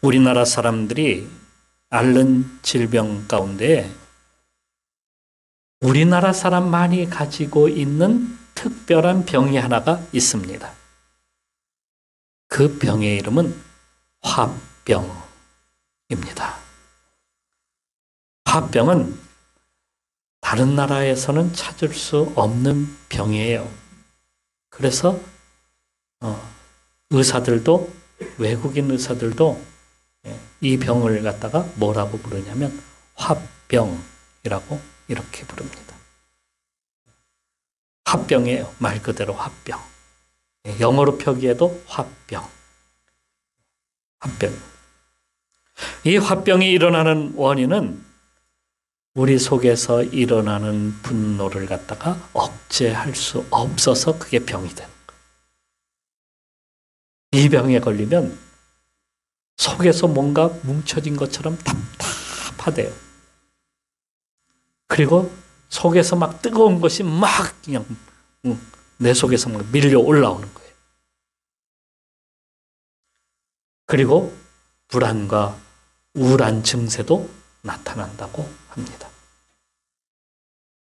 우리나라 사람들이 앓는 질병 가운데 우리나라 사람만이 가지고 있는 특별한 병이 하나가 있습니다. 그 병의 이름은 화병입니다. 화병은 다른 나라에서는 찾을 수 없는 병이에요. 그래서 의사들도, 외국인 의사들도 이 병을 갖다가 뭐라고 부르냐면 화병이라고 이렇게 부릅니다. 화병이에요. 말 그대로 화병. 영어로 표기해도 화병. 화병. 이 화병이 일어나는 원인은 우리 속에서 일어나는 분노를 갖다가 억제할 수 없어서 그게 병이 되는 거예요. 이 병에 걸리면 속에서 뭔가 뭉쳐진 것처럼 답답하대요. 그리고 속에서 막 뜨거운 것이 막 그냥 내 속에서 막 밀려 올라오는 거예요. 그리고 불안과 우울한 증세도 나타난다고 합니다.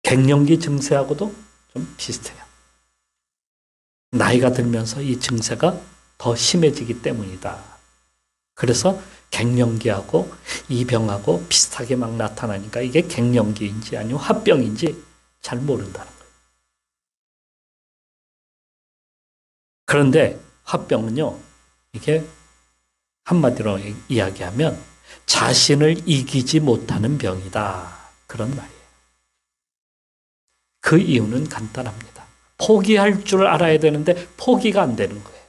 갱년기 증세하고도 좀 비슷해요. 나이가 들면서 이 증세가 더 심해지기 때문이다. 그래서 갱년기하고 이 병하고 비슷하게 막 나타나니까 이게 갱년기인지 아니면 화병인지 잘 모른다는 거예요. 그런데 화병은요, 이게 한마디로 이야기하면 자신을 이기지 못하는 병이다. 그런 말이에요. 그 이유는 간단합니다. 포기할 줄 알아야 되는데 포기가 안 되는 거예요.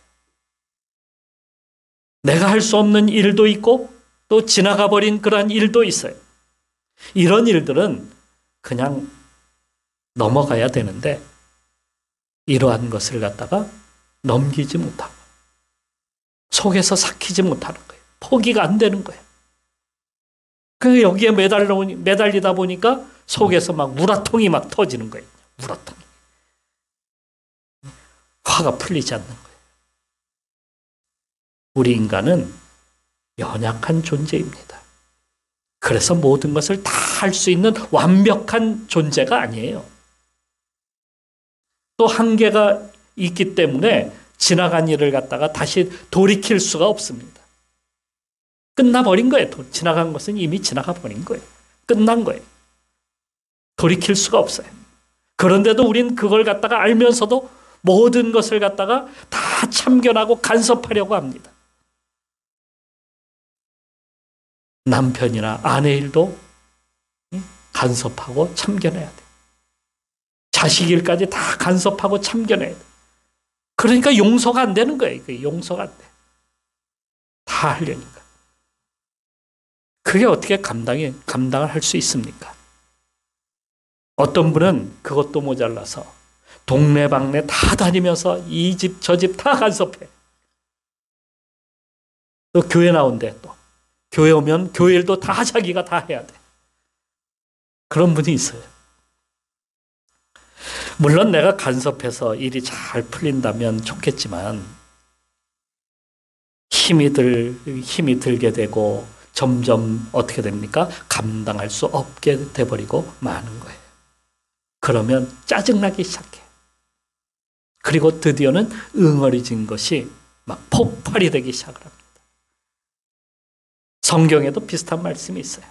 내가 할 수 없는 일도 있고 또 지나가 버린 그러한 일도 있어요. 이런 일들은 그냥 넘어가야 되는데 이러한 것을 갖다가 넘기지 못하고 속에서 삭히지 못하는 거예요. 포기가 안 되는 거예요. 그 여기에 매달리다 보니까 속에서 막 우라통이 막 터지는 거예요. 우라통이. 화가 풀리지 않는 거예요. 우리 인간은 연약한 존재입니다. 그래서 모든 것을 다 할 수 있는 완벽한 존재가 아니에요. 또 한계가 있기 때문에 지나간 일을 갖다가 다시 돌이킬 수가 없습니다. 끝나버린 거예요. 지나간 것은 이미 지나가 버린 거예요. 끝난 거예요. 돌이킬 수가 없어요. 그런데도 우린 그걸 갖다가 알면서도 모든 것을 갖다가 다 참견하고 간섭하려고 합니다. 남편이나 아내 일도 간섭하고 참견해야 돼. 자식 일까지 다 간섭하고 참견해야 돼. 그러니까 용서가 안 되는 거예요. 용서가 안 돼. 다 하려니까. 그게 어떻게 감당을 할 수 있습니까? 어떤 분은 그것도 모자라서 동네방네 다 다니면서 이 집 저 집 다 간섭해. 또 교회 나온대 또. 교회 오면 교회 일도 다 자기가 다 해야 돼. 그런 분이 있어요. 물론 내가 간섭해서 일이 잘 풀린다면 좋겠지만 힘이 들게 되고 점점 어떻게 됩니까? 감당할 수 없게 돼버리고 마는 거예요. 그러면 짜증나기 시작해. 그리고 드디어는 응어리진 것이 막 폭발이 되기 시작을 합니다. 성경에도 비슷한 말씀이 있어요.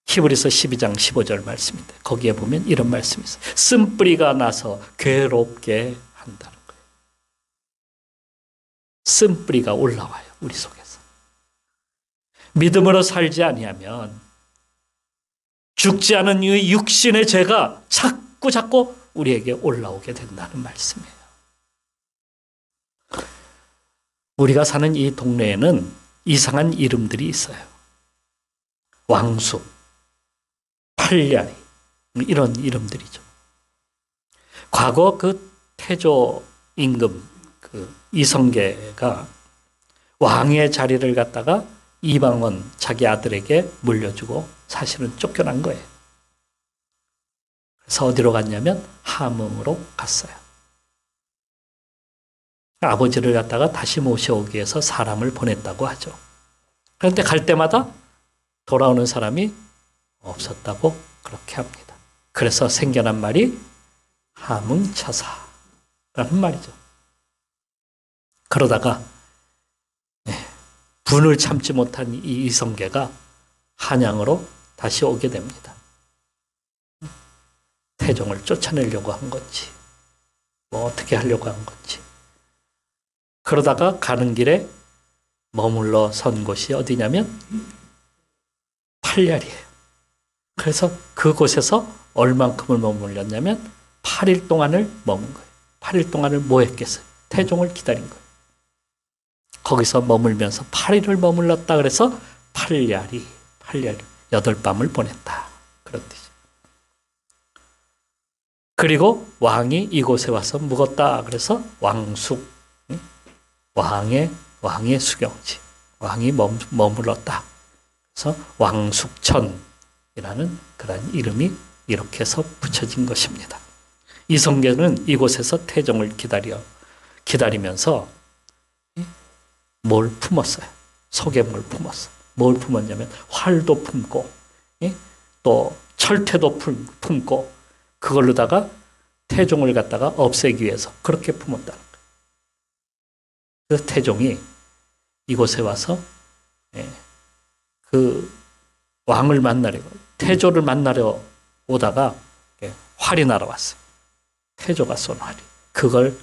히브리서 12장 15절 말씀인데 거기에 보면 이런 말씀이 있어요. 쓴뿌리가 나서 괴롭게 한다는 거예요. 쓴뿌리가 올라와요. 우리 속에서. 믿음으로 살지 아니하면 죽지 않은 이 육신의 죄가 자꾸 우리에게 올라오게 된다는 말씀이에요. 우리가 사는 이 동네에는 이상한 이름들이 있어요. 왕숙, 팔려리 이런 이름들이죠. 과거 그 태조 임금 그 이성계가 왕의 자리를 갖다가 이방원 자기 아들에게 물려주고 사실은 쫓겨난 거예요. 그래서 어디로 갔냐면 함흥으로 갔어요. 아버지를 갖다가 다시 모셔오기 위해서 사람을 보냈다고 하죠. 그런데 갈 때마다 돌아오는 사람이 없었다고 그렇게 합니다. 그래서 생겨난 말이 하뭉차사라는 말이죠. 그러다가 분을 참지 못한 이 이성계가 한양으로 다시 오게 됩니다. 태종을 쫓아내려고 한 건지 뭐 어떻게 하려고 한 건지. 그러다가 가는 길에 머물러 선 곳이 어디냐면 팔야리예요. 그래서 그곳에서 얼만큼을 머물렀냐면 8일 동안을 머문 거예요. 8일 동안을 뭐 했겠어요? 태종을 기다린 거예요. 거기서 머물면서 8일을 머물렀다 그래서 팔야리, 8밤을 보냈다. 그런 뜻이죠. 그리고 왕이 이곳에 와서 묵었다. 그래서 왕숙, 왕의 수경지, 왕이 머물렀다. 그래서 왕숙천이라는 그런 이름이 이렇게 해서 붙여진 것입니다. 이성계는 이곳에서 태종을 기다리면서 뭘 품었어요? 속에 뭘 품었어? 뭘 품었냐면 활도 품고 또 철퇴도 품고 그걸로다가 태종을 갖다가 없애기 위해서 그렇게 품었다는 거예요. 그래서 태종이 이곳에 와서 그 왕을 만나려고 태조를 만나려 오다가 활이 날아왔어요. 태조가 쏜 활이. 그걸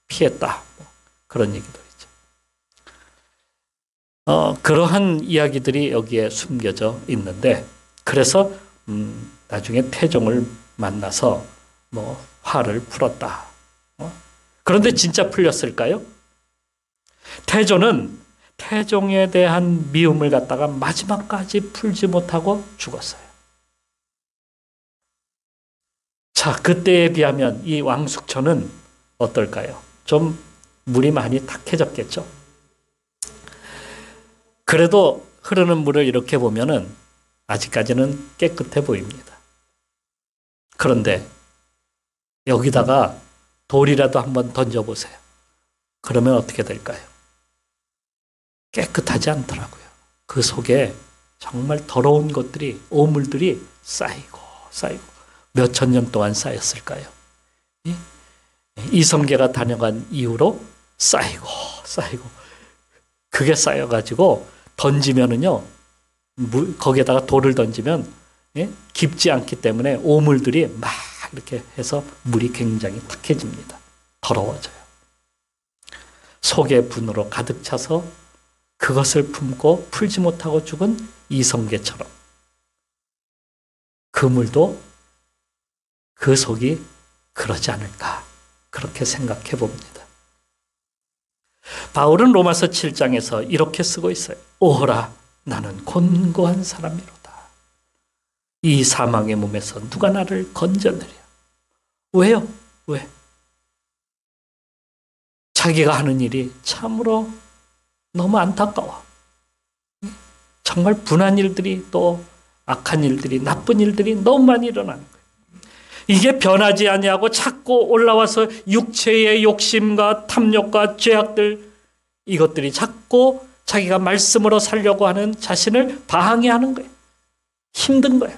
피했다. 뭐 그런 얘기도 있죠. 그러한 이야기들이 여기에 숨겨져 있는데 그래서 나중에 태종을 만나서 뭐 화를 풀었다. 그런데 진짜 풀렸을까요? 태조는 태종에 대한 미움을 갖다가 마지막까지 풀지 못하고 죽었어요. 자, 그때에 비하면 이 왕숙천은 어떨까요? 좀 물이 많이 탁해졌겠죠? 그래도 흐르는 물을 이렇게 보면은 아직까지는 깨끗해 보입니다. 그런데 여기다가 돌이라도 한번 던져보세요. 그러면 어떻게 될까요? 깨끗하지 않더라고요. 그 속에 정말 더러운 것들이, 오물들이 쌓이고 몇 천 년 동안 쌓였을까요? 이성계가 다녀간 이후로 쌓이고 그게 쌓여가지고 던지면은요, 거기에다가 돌을 던지면 깊지 않기 때문에 오물들이 막 이렇게 해서 물이 굉장히 탁해집니다. 더러워져요. 속에 분으로 가득 차서 그것을 품고 풀지 못하고 죽은 이성계처럼 그 물도 그 속이 그러지 않을까 그렇게 생각해 봅니다. 바울은 로마서 7장에서 이렇게 쓰고 있어요. 오호라 나는 곤고한 사람이로다. 이 사망의 몸에서 누가 나를 건져내랴. 왜요? 왜? 자기가 하는 일이 참으로 너무 안타까워. 정말 분한 일들이 또 악한 일들이 나쁜 일들이 너무 많이 일어나는 거예요. 이게 변하지 아니하고 자꾸 올라와서 육체의 욕심과 탐욕과 죄악들 이것들이 자꾸 자기가 말씀으로 살려고 하는 자신을 방해하는 거예요. 힘든 거예요.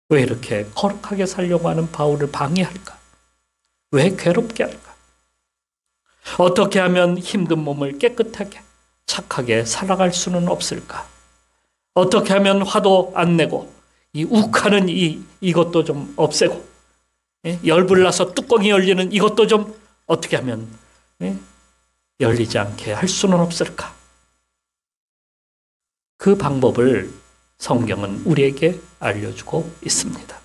왜 이렇게 거룩하게 살려고 하는 바울을 방해할까? 왜 괴롭게 할까? 어떻게 하면 힘든 몸을 깨끗하게 착하게 살아갈 수는 없을까? 어떻게 하면 화도 안 내고 이 욱하는 이것도 좀 없애고 열불나서 뚜껑이 열리는 이것도 좀 어떻게 하면 열리지 않게 할 수는 없을까? 그 방법을 성경은 우리에게 알려주고 있습니다.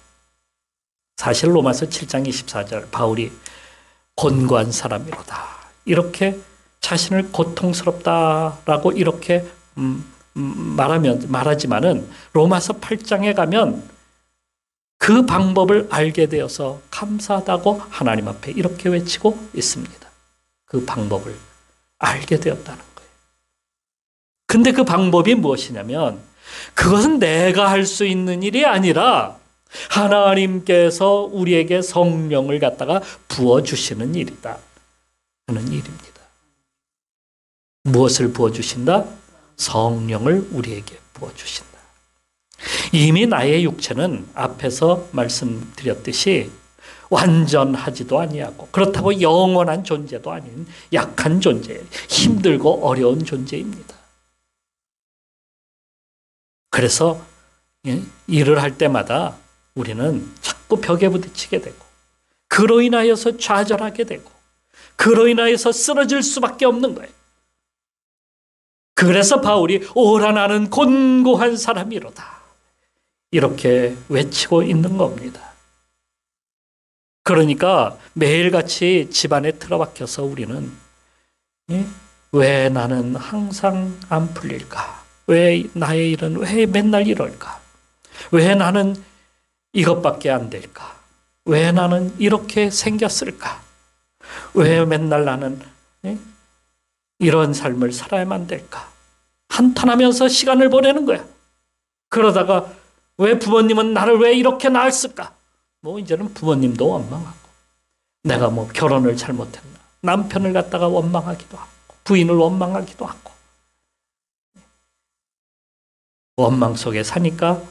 사실 로마서 7장 24절 바울이 곤고한 사람이로다. 이렇게 자신을 고통스럽다라고 이렇게 말하지만은 로마서 8장에 가면 그 방법을 알게 되어서 감사하다고 하나님 앞에 이렇게 외치고 있습니다. 그 방법을 알게 되었다는 거예요. 근데 그 방법이 무엇이냐면 그것은 내가 할 수 있는 일이 아니라 하나님께서 우리에게 성령을 갖다가 부어주시는 일이다. 하는 일입니다. 무엇을 부어주신다? 성령을 우리에게 부어주신다. 이미 나의 육체는 앞에서 말씀드렸듯이 완전하지도 아니하고 그렇다고 영원한 존재도 아닌 약한 존재, 힘들고 어려운 존재입니다. 그래서 일을 할 때마다 우리는 자꾸 벽에 부딪히게 되고 그로 인하여서 좌절하게 되고 그로 인하여서 쓰러질 수밖에 없는 거예요. 그래서 바울이 오라 나는 곤고한 사람이로다 이렇게 외치고 있는 겁니다. 그러니까 매일같이 집안에 틀어박혀서 우리는 왜 나는 항상 안 풀릴까? 왜 나의 일은 왜 맨날 이럴까? 왜 나는 이것밖에 안 될까? 왜 나는 이렇게 생겼을까? 왜 맨날 나는 이런 삶을 살아야만 될까? 한탄하면서 시간을 보내는 거야. 그러다가 왜 부모님은 나를 왜 이렇게 낳았을까? 이제는 부모님도 원망하고 내가 결혼을 잘못했나? 남편을 갖다가 원망하기도 하고 부인을 원망하기도 하고 원망 속에 사니까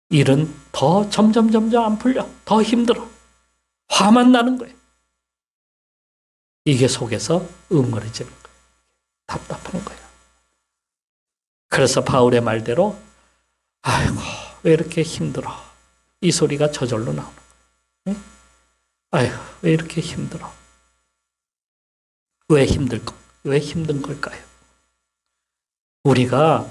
일은 더 점점 안 풀려. 더 힘들어. 화만 나는 거예요. 이게 속에서 응어리지는 거예요. 답답한 거예요. 그래서 바울의 말대로 아이고 왜 이렇게 힘들어. 이 소리가 저절로 나오는 거예요. 아이고 왜 이렇게 힘들어. 왜 힘든 걸까요? 우리가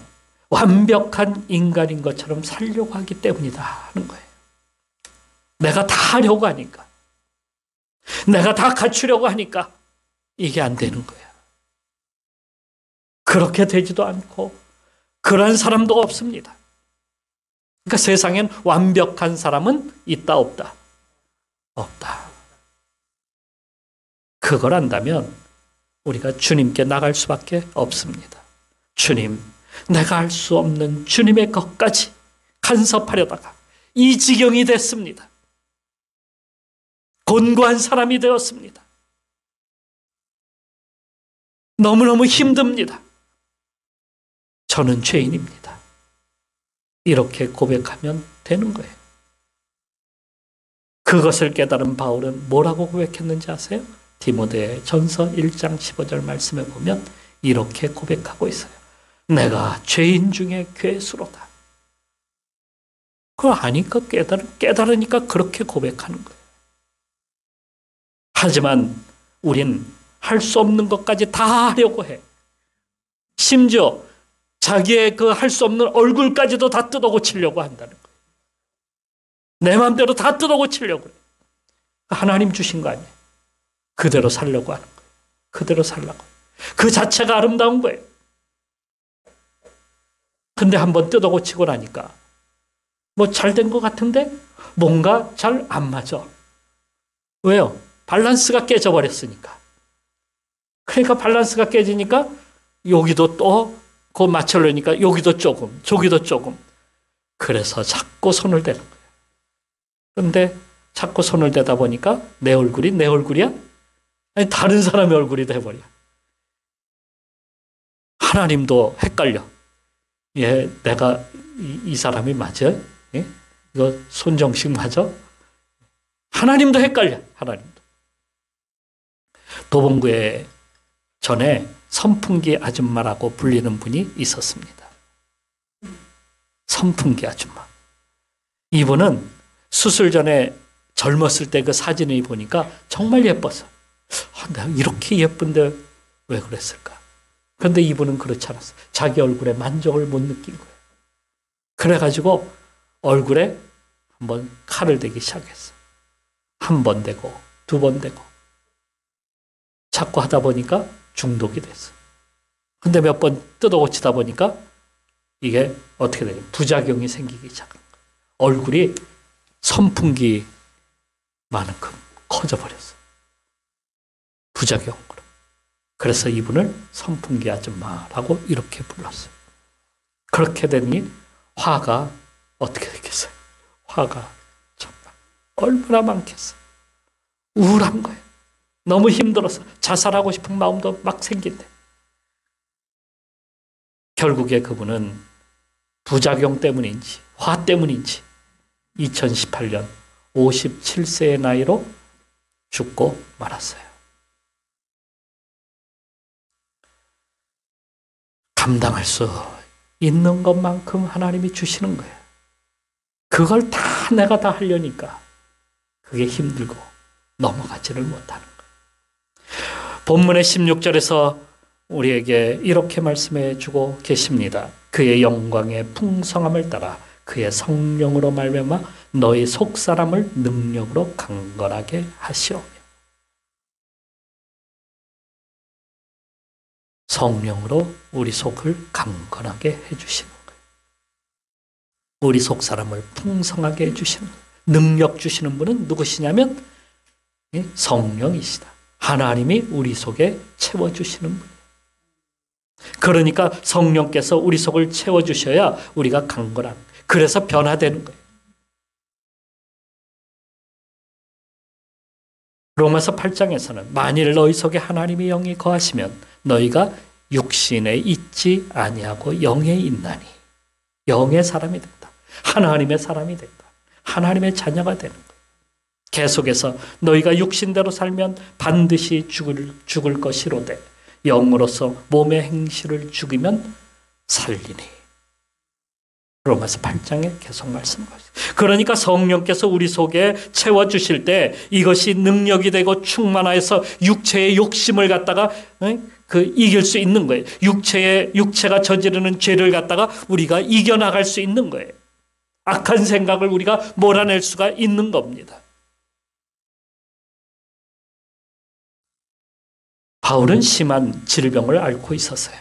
완벽한 인간인 것처럼 살려고 하기 때문이다 하는 거예요. 내가 다 하려고 하니까. 내가 다 갖추려고 하니까 이게 안 되는 거야. 그렇게 되지도 않고 그런 사람도 없습니다. 그러니까 세상엔 완벽한 사람은 있다 없다? 없다. 그걸 안다면 우리가 주님께 나갈 수밖에 없습니다. 주님, 내가 할 수 없는 주님의 것까지 간섭하려다가 이 지경이 됐습니다. 곤고한 사람이 되었습니다. 너무너무 힘듭니다. 저는 죄인입니다. 이렇게 고백하면 되는 거예요. 그것을 깨달은 바울은 뭐라고 고백했는지 아세요? 디모데 전서 1장 15절 말씀에 보면 이렇게 고백하고 있어요. 내가 죄인 중에 괴수로다. 그걸 아니까 깨달으니까 그렇게 고백하는 거예요. 하지만 우린 할 수 없는 것까지 다 하려고 해. 심지어 자기의 그 할 수 없는 얼굴까지도 다 뜯어고치려고 한다는 거예요. 내 마음대로 다 뜯어고치려고 해요. 하나님 주신 거 아니에요. 그대로 살려고 하는 거예요. 그대로 살라고. 그 자체가 아름다운 거예요. 근데 한번 뜯어고치고 나니까 잘 된 것 같은데 뭔가 잘 안 맞아. 왜요? 밸런스가 깨져버렸으니까. 그러니까 밸런스가 깨지니까 여기도 또 그거 맞추려니까 여기도 조금, 저기도 조금. 그래서 자꾸 손을 대는 거예요. 그런데 자꾸 손을 대다 보니까 내 얼굴이 내 얼굴이야? 아니 다른 사람의 얼굴이 돼버려. 하나님도 헷갈려. 예, 내가 이 사람이 맞아? 예? 이거 손정식 맞아? 하나님도 헷갈려. 하나님도. 도봉구에 전에 선풍기 아줌마라고 불리는 분이 있었습니다. 선풍기 아줌마. 이분은 수술 전에 젊었을 때 그 사진을 보니까 정말 예뻤어. 내가 이렇게 예쁜데 왜 그랬을까? 그런데 이분은 그렇지 않았어. 자기 얼굴에 만족을 못 느낀 거예요. 그래가지고 얼굴에 한번 칼을 대기 시작했어. 한 번 대고 두 번 대고 자꾸 하다 보니까 중독이 됐어. 근데 몇 번 뜯어고치다 보니까 이게 어떻게 돼요? 부작용이 생기기 시작한 거예요. 얼굴이 선풍기만큼 커져버렸어. 부작용으로. 그래서 이분을 선풍기 아줌마라고 이렇게 불렀어요. 그렇게 되니 화가 어떻게 되겠어요? 화가 정말 얼마나 많겠어요. 우울한 거예요. 너무 힘들어서 자살하고 싶은 마음도 막 생긴대. 결국에 그분은 부작용 때문인지 화 때문인지 2018년 57세의 나이로 죽고 말았어요. 감당할 수 있는 것만큼 하나님이 주시는 거예요. 그걸 다 내가 다 하려니까 그게 힘들고 넘어가지를 못하는 거예요. 본문의 16절에서 우리에게 이렇게 말씀해 주고 계십니다. 그의 영광의 풍성함을 따라 그의 성령으로 말미암아 너희 속사람을 능력으로 강건하게 하시오며. 성령으로 우리 속을 강건하게 해주시는 거예요. 우리 속사람을 풍성하게 해주시는 거예요. 능력 주시는 분은 누구시냐면 성령이시다. 하나님이 우리 속에 채워주시는 분이에요. 그러니까 성령께서 우리 속을 채워주셔야 우리가 강건한, 그래서 변화되는 거예요. 로마서 8장에서는 만일 너희 속에 하나님의 영이 거하시면 너희가 육신에 있지 아니하고 영에 있나니, 영의 사람이 된다. 하나님의 사람이 된다. 하나님의 자녀가 되는 거예요. 계속해서 너희가 육신대로 살면 반드시 죽을 것이로되 영으로서 몸의 행실을 죽이면 살리니. 로마서 8장에 계속 말씀하시죠. 그러니까 성령께서 우리 속에 채워주실 때 이것이 능력이 되고 충만하여서 육체의 욕심을 갖다가 이길 수 있는 거예요. 육체가 저지르는 죄를 갖다가 우리가 이겨나갈 수 있는 거예요. 악한 생각을 우리가 몰아낼 수가 있는 겁니다. 바울은 심한 질병을 앓고 있었어요.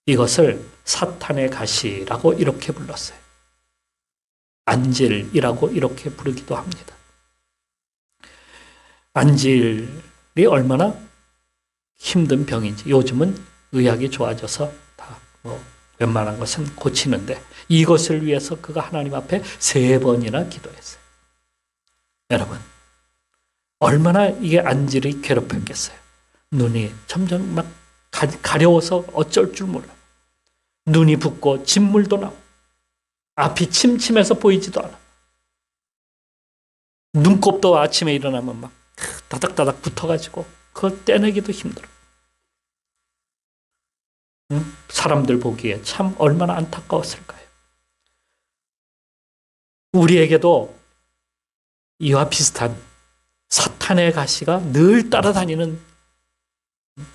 이것을 사탄의 가시라고 이렇게 불렀어요. 안질이라고 이렇게 부르기도 합니다. 안질이 얼마나 힘든 병인지 요즘은 의학이 좋아져서 다 웬만한 것은 고치는데 이것을 위해서 그가 하나님 앞에 3번이나 기도했어요. 여러분, 얼마나 이게 안질이 괴롭혔겠어요. 눈이 점점 막 가려워서 어쩔 줄 몰라. 눈이 붓고 진물도 나고 앞이 침침해서 보이지도 않아. 눈곱도 아침에 일어나면 막 다닥다닥 붙어가지고 그걸 떼내기도 힘들어. 사람들 보기에 참 얼마나 안타까웠을까요? 우리에게도 이와 비슷한 사탄의 가시가 늘 따라다니는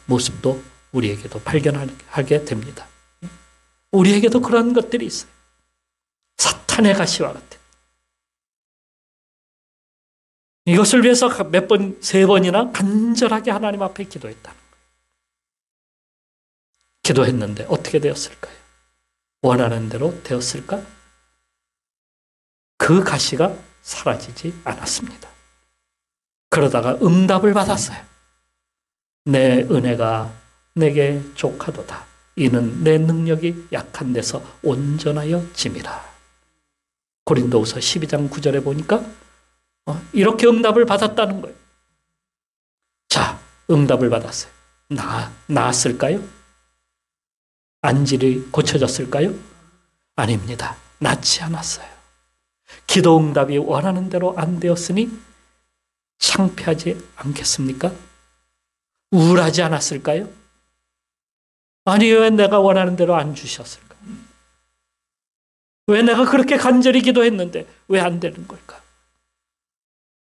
모습도 우리에게도 발견하게 됩니다. 우리에게도 그런 것들이 있어요. 사탄의 가시와 같은. 이것을 위해서 3번이나 간절하게 하나님 앞에 기도했다는 거예요. 기도했는데 어떻게 되었을까요? 원하는 대로 되었을까? 그 가시가 사라지지 않았습니다. 그러다가 응답을 받았어요. 내 은혜가 내게 족하도다. 이는 내 능력이 약한 데서 온전하여 짐이라. 고린도후서 12장 9절에 보니까 이렇게 응답을 받았다는 거예요. 자, 응답을 받았어요. 나았을까요? 안질이 고쳐졌을까요? 아닙니다. 낫지 않았어요. 기도 응답이 원하는 대로 안 되었으니 창피하지 않겠습니까? 우울하지 않았을까요? 아니, 왜 내가 원하는 대로 안 주셨을까? 왜 내가 그렇게 간절히 기도했는데 왜 안 되는 걸까?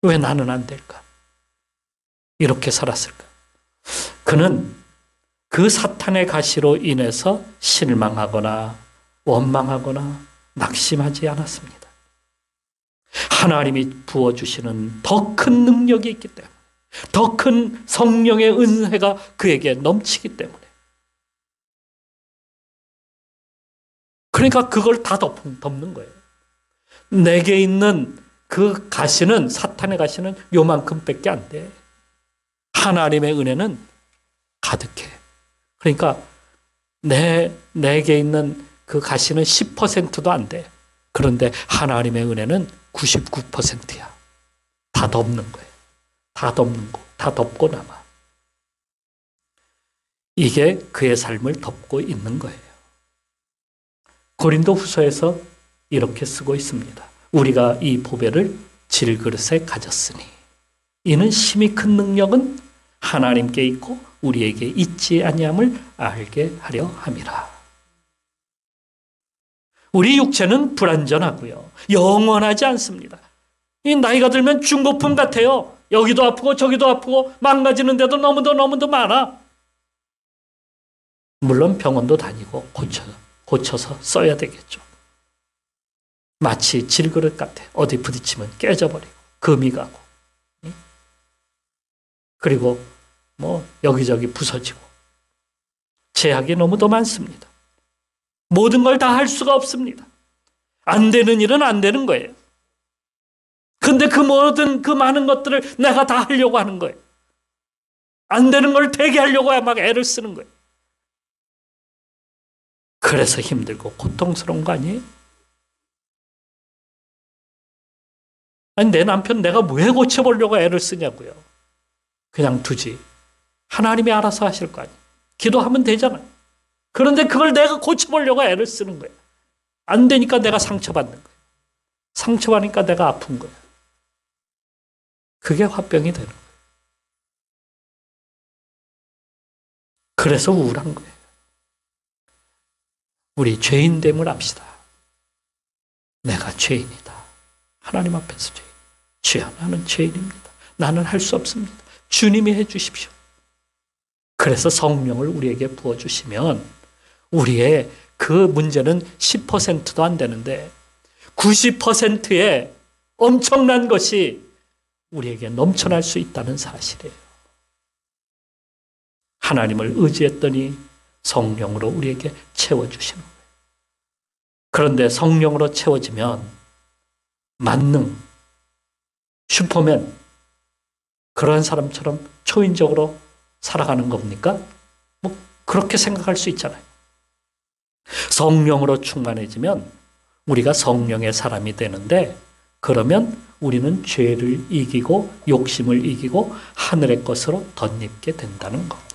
왜 나는 안 될까? 이렇게 살았을까? 그는 그 사탄의 가시로 인해서 실망하거나 원망하거나 낙심하지 않았습니다. 하나님이 부어주시는 더 큰 능력이 있기 때문에, 더 큰 성령의 은혜가 그에게 넘치기 때문에, 그러니까 그걸 다 덮는 거예요. 내게 있는 그 가시는, 사탄의 가시는 요만큼밖에 안 돼. 하나님의 은혜는 가득해. 그러니까 내게 있는 그 가시는 10%도 안 돼. 그런데 하나님의 은혜는 99%야. 다 덮는 거예요. 다 덮는 거, 다 덮고 남아. 이게 그의 삶을 덮고 있는 거예요. 고린도 후서에서 이렇게 쓰고 있습니다. 우리가 이 보배를 질그릇에 가졌으니 이는 심히 큰 능력은 하나님께 있고 우리에게 있지 아니함을 알게 하려 함이라. 우리 육체는 불완전하고요. 영원하지 않습니다. 이 나이가 들면 중고품 같아요. 여기도 아프고 저기도 아프고 망가지는 데도 너무도 많아. 물론 병원도 다니고 고쳐서 써야 되겠죠. 마치 질그릇 같아. 어디 부딪히면 깨져버리고 금이 가고 그리고 여기저기 부서지고 제약이 너무도 많습니다. 모든 걸 다 할 수가 없습니다. 안 되는 일은 안 되는 거예요. 근데 그 많은 것들을 내가 다 하려고 하는 거예요. 안 되는 걸 되게 하려고 막 애를 쓰는 거예요. 그래서 힘들고 고통스러운 거 아니에요? 아니, 내 남편 내가 왜 고쳐보려고 애를 쓰냐고요. 그냥 두지. 하나님이 알아서 하실 거 아니에요. 기도하면 되잖아요. 그런데 그걸 내가 고쳐보려고 애를 쓰는 거예요. 안 되니까 내가 상처받는 거예요. 상처받으니까 내가 아픈 거예요. 그게 화병이 되는 거예요. 그래서 우울한 거예요. 우리 죄인됨을 압시다. 내가 죄인이다. 하나님 앞에서 죄인. 주여, 나는 죄인입니다. 나는 할 수 없습니다. 주님이 해 주십시오. 그래서 성령을 우리에게 부어주시면 우리의 그 문제는 10%도 안 되는데 90%의 엄청난 것이 우리에게 넘쳐날 수 있다는 사실이에요. 하나님을 의지했더니 성령으로 우리에게 채워주시는 거예요. 그런데 성령으로 채워지면 만능, 슈퍼맨, 그런 사람처럼 초인적으로 살아가는 겁니까? 그렇게 생각할 수 있잖아요. 성령으로 충만해지면 우리가 성령의 사람이 되는데 그러면 우리는 죄를 이기고 욕심을 이기고 하늘의 것으로 덧입게 된다는 겁니다.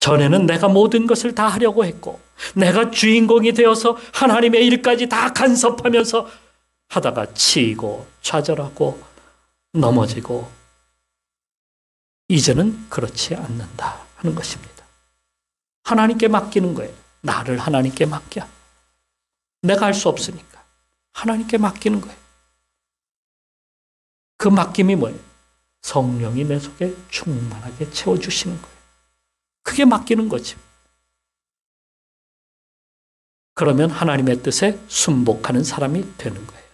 전에는 내가 모든 것을 다 하려고 했고 내가 주인공이 되어서 하나님의 일까지 다 간섭하면서 하다가 치이고 좌절하고 넘어지고 이제는 그렇지 않는다 하는 것입니다. 하나님께 맡기는 거예요. 나를 하나님께 맡겨. 내가 할 수 없으니까 하나님께 맡기는 거예요. 그 맡김이 뭐예요? 성령이 내 속에 충만하게 채워주시는 거예요. 그게 맡기는 거지. 그러면 하나님의 뜻에 순복하는 사람이 되는 거예요.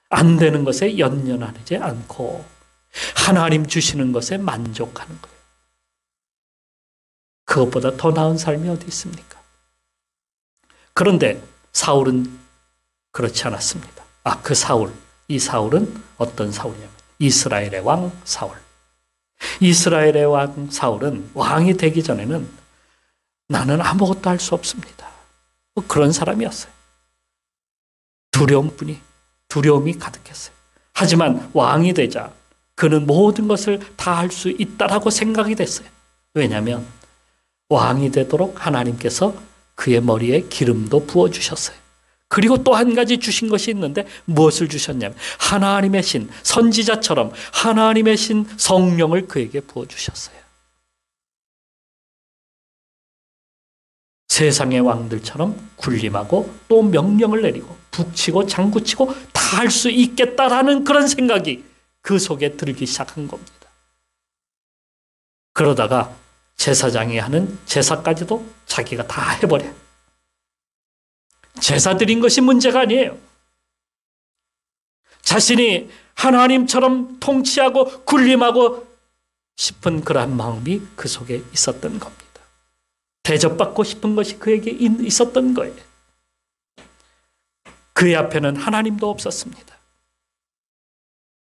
안 되는 것에 연연하지 않고 하나님 주시는 것에 만족하는 거예요. 그것보다 더 나은 삶이 어디 있습니까? 그런데 사울은 그렇지 않았습니다. 그 사울, 이 사울은 어떤 사울이냐면 이스라엘의 왕 사울. 이스라엘의 왕 사울은 왕이 되기 전에는 나는 아무것도 할 수 없습니다. 그런 사람이었어요. 두려움이 가득했어요. 하지만 왕이 되자 그는 모든 것을 다 할 수 있다라고 생각이 됐어요. 왜냐하면 왕이 되도록 하나님께서 그의 머리에 기름도 부어주셨어요. 그리고 또 한 가지 주신 것이 있는데 무엇을 주셨냐면 하나님의 신, 선지자처럼 하나님의 신 성령을 그에게 부어주셨어요. 세상의 왕들처럼 군림하고 또 명령을 내리고 북치고 장구치고 다 할 수 있겠다라는 그런 생각이 그 속에 들기 시작한 겁니다. 그러다가 제사장이 하는 제사까지도 자기가 다 해버려요. 제사 드린 것이 문제가 아니에요. 자신이 하나님처럼 통치하고 군림하고 싶은 그러한 마음이 그 속에 있었던 겁니다. 대접받고 싶은 것이 그에게 있었던 거예요. 그의 앞에는 하나님도 없었습니다.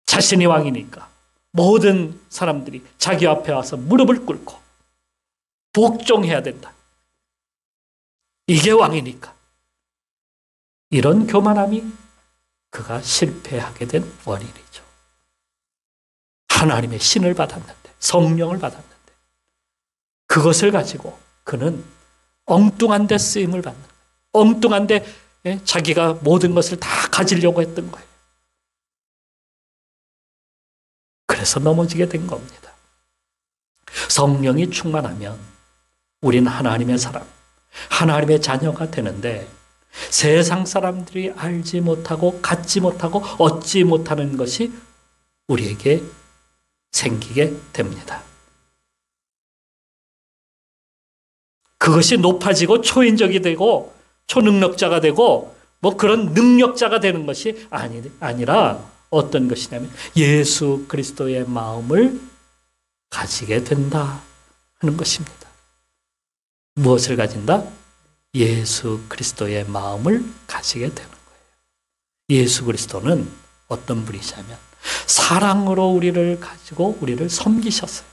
자신이 왕이니까 모든 사람들이 자기 앞에 와서 무릎을 꿇고 복종해야 된다. 이게 왕이니까. 이런 교만함이 그가 실패하게 된 원인이죠. 하나님의 신을 받았는데, 성령을 받았는데 그것을 가지고 그는 엉뚱한 데 쓰임을 받는 거예요. 엉뚱한 데 자기가 모든 것을 다 가지려고 했던 거예요. 그래서 넘어지게 된 겁니다. 성령이 충만하면 우리는 하나님의 사람, 하나님의 자녀가 되는데 세상 사람들이 알지 못하고 갖지 못하고 얻지 못하는 것이 우리에게 생기게 됩니다. 그것이 높아지고 초인적이 되고 초능력자가 되고 뭐 그런 능력자가 되는 것이 아니라 어떤 것이냐면 예수 그리스도의 마음을 가지게 된다 하는 것입니다. 무엇을 가진다? 예수 그리스도의 마음을 가지게 되는 거예요. 예수 그리스도는 어떤 분이시냐면 사랑으로 우리를 가지고 우리를 섬기셨어요.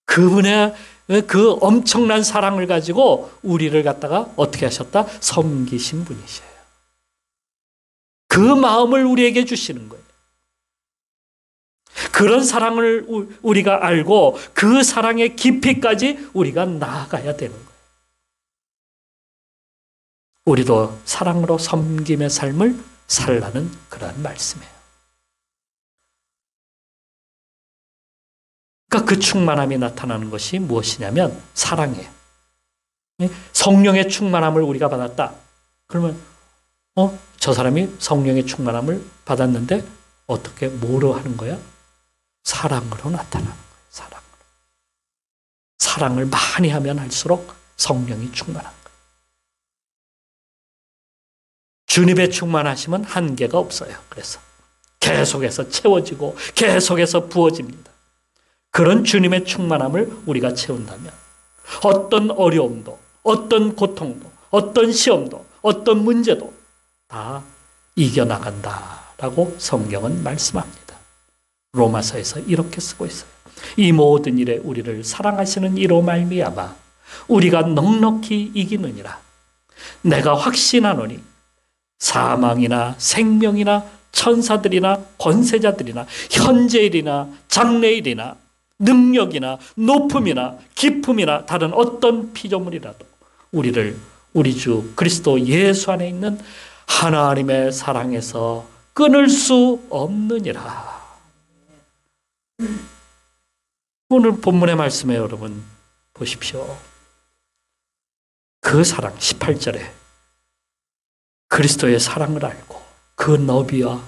그분의 그 엄청난 사랑을 가지고 우리를 갖다가 어떻게 하셨다? 섬기신 분이셔요. 그 마음을 우리에게 주시는 거예요. 그런 사랑을 우리가 알고 그 사랑의 깊이까지 우리가 나아가야 되는 거예요. 우리도 사랑으로 섬김의 삶을 살라는 그런 말씀이에요. 그러니까 그 충만함이 나타나는 것이 무엇이냐면 사랑이에요. 성령의 충만함을 우리가 받았다. 그러면 저 사람이 성령의 충만함을 받았는데 어떻게 뭐로 하는 거야? 사랑으로 나타나는 거예요. 사랑으로. 사랑을 많이 하면 할수록 성령이 충만한 거예요. 주님의 충만하심은 한계가 없어요. 그래서 계속해서 채워지고 계속해서 부어집니다. 그런 주님의 충만함을 우리가 채운다면 어떤 어려움도, 어떤 고통도, 어떤 시험도, 어떤 문제도 다 이겨나간다라고 성경은 말씀합니다. 로마서에서 이렇게 쓰고 있어요. 이 모든 일에 우리를 사랑하시는 이로 말미암아 우리가 넉넉히 이기느니라. 내가 확신하노니 사망이나 생명이나 천사들이나 권세자들이나 현재일이나 장래일이나 능력이나 높음이나 깊음이나 다른 어떤 피조물이라도 우리를 우리 주 그리스도 예수 안에 있는 하나님의 사랑에서 끊을 수 없느니라. 오늘 본문의 말씀에 여러분 보십시오. 그 사랑 18절에 그리스도의 사랑을 알고 그 너비와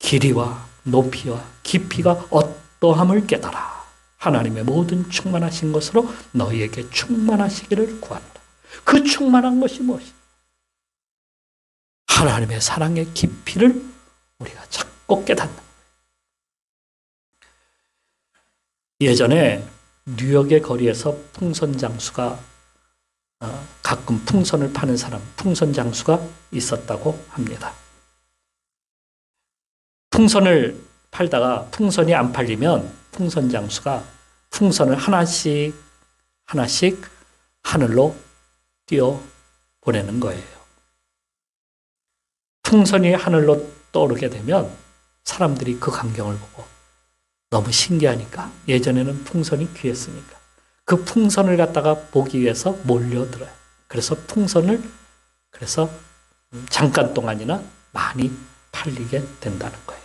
길이와 높이와 깊이가 어떠함을 깨달아 하나님의 모든 충만하신 것으로 너희에게 충만하시기를 구한다. 그 충만한 것이 무엇이냐? 하나님의 사랑의 깊이를 우리가 자꾸 깨닫는 거예요. 예전에 뉴욕의 거리에서 풍선 장수가 가끔 풍선을 파는 사람, 풍선 장수가 있었다고 합니다. 풍선을 팔다가 풍선이 안 팔리면 풍선 장수가 풍선을 하나씩 하늘로 띄워 보내는 거예요. 풍선이 하늘로 떠오르게 되면 사람들이 그 광경을 보고 너무 신기하니까 예전에는 풍선이 귀했으니까 그 풍선을 갖다가 보기 위해서 몰려들어요. 그래서 풍선을 잠깐 동안이나 많이 팔리게 된다는 거예요.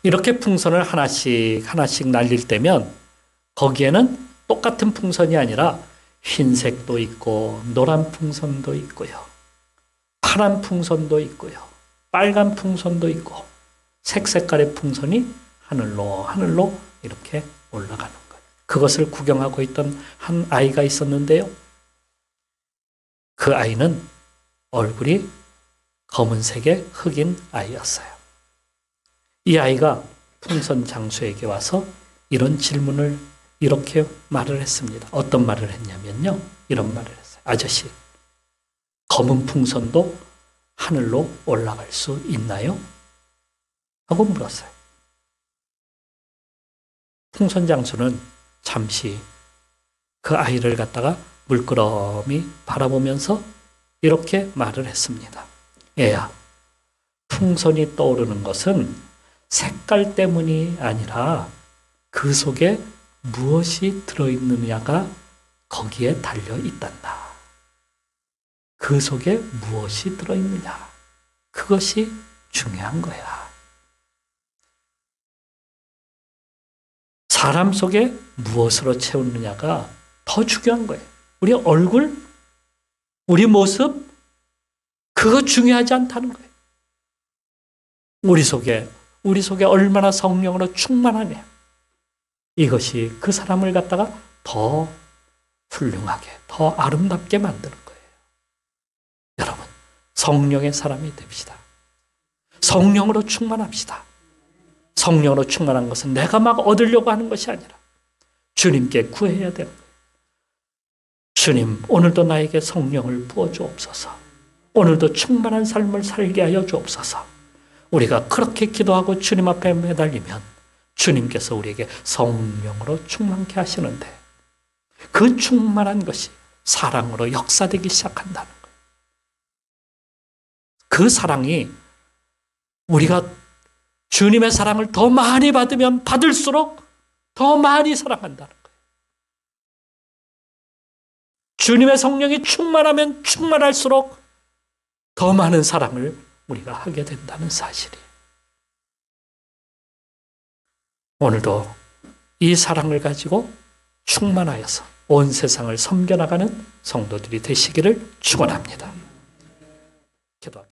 이렇게 풍선을 하나씩 날릴 때면 거기에는 똑같은 풍선이 아니라 흰색도 있고 노란 풍선도 있고요. 파란 풍선도 있고요. 빨간 풍선도 있고 색깔의 풍선이 하늘로 이렇게 올라가는 거예요. 그것을 구경하고 있던 한 아이가 있었는데요. 그 아이는 얼굴이 검은색의 흑인 아이였어요. 이 아이가 풍선 장수에게 와서 이런 질문을 이렇게 말을 했습니다. 어떤 말을 했냐면요. 이런 말을 했어요. 아저씨, 검은 풍선도 하늘로 올라갈 수 있나요? 하고 물었어요. 풍선 장수는 잠시 그 아이를 갖다가 물끄러미 바라보면서 이렇게 말을 했습니다. 애야, 풍선이 떠오르는 것은 색깔 때문이 아니라 그 속에 무엇이 들어있느냐가 거기에 달려 있단다. 그 속에 무엇이 들어있느냐? 그것이 중요한 거야. 사람 속에 무엇으로 채우느냐가 더 중요한 거예요. 우리 얼굴, 우리 모습, 그거 중요하지 않다는 거예요. 우리 속에 얼마나 성령으로 충만하냐. 이것이 그 사람을 갖다가 더 훌륭하게, 더 아름답게 만드는 거예요. 여러분, 성령의 사람이 됩시다. 성령으로 충만합시다. 성령으로 충만한 것은 내가 막 얻으려고 하는 것이 아니라 주님께 구해야 되는 거예요. 주님, 오늘도 나에게 성령을 부어 주옵소서. 오늘도 충만한 삶을 살게 하여 주옵소서. 우리가 그렇게 기도하고 주님 앞에 매달리면 주님께서 우리에게 성령으로 충만케 하시는데 그 충만한 것이 사랑으로 역사되기 시작한다는 거예요. 그 사랑이 우리가 주님의 사랑을 더 많이 받으면 받을수록 더 많이 사랑한다는 거예요. 주님의 성령이 충만하면 충만할수록 더 많은 사랑을 우리가 하게 된다는 사실이에요. 오늘도 이 사랑을 가지고 충만하여서 온 세상을 섬겨나가는 성도들이 되시기를 축원합니다. 기도합니다.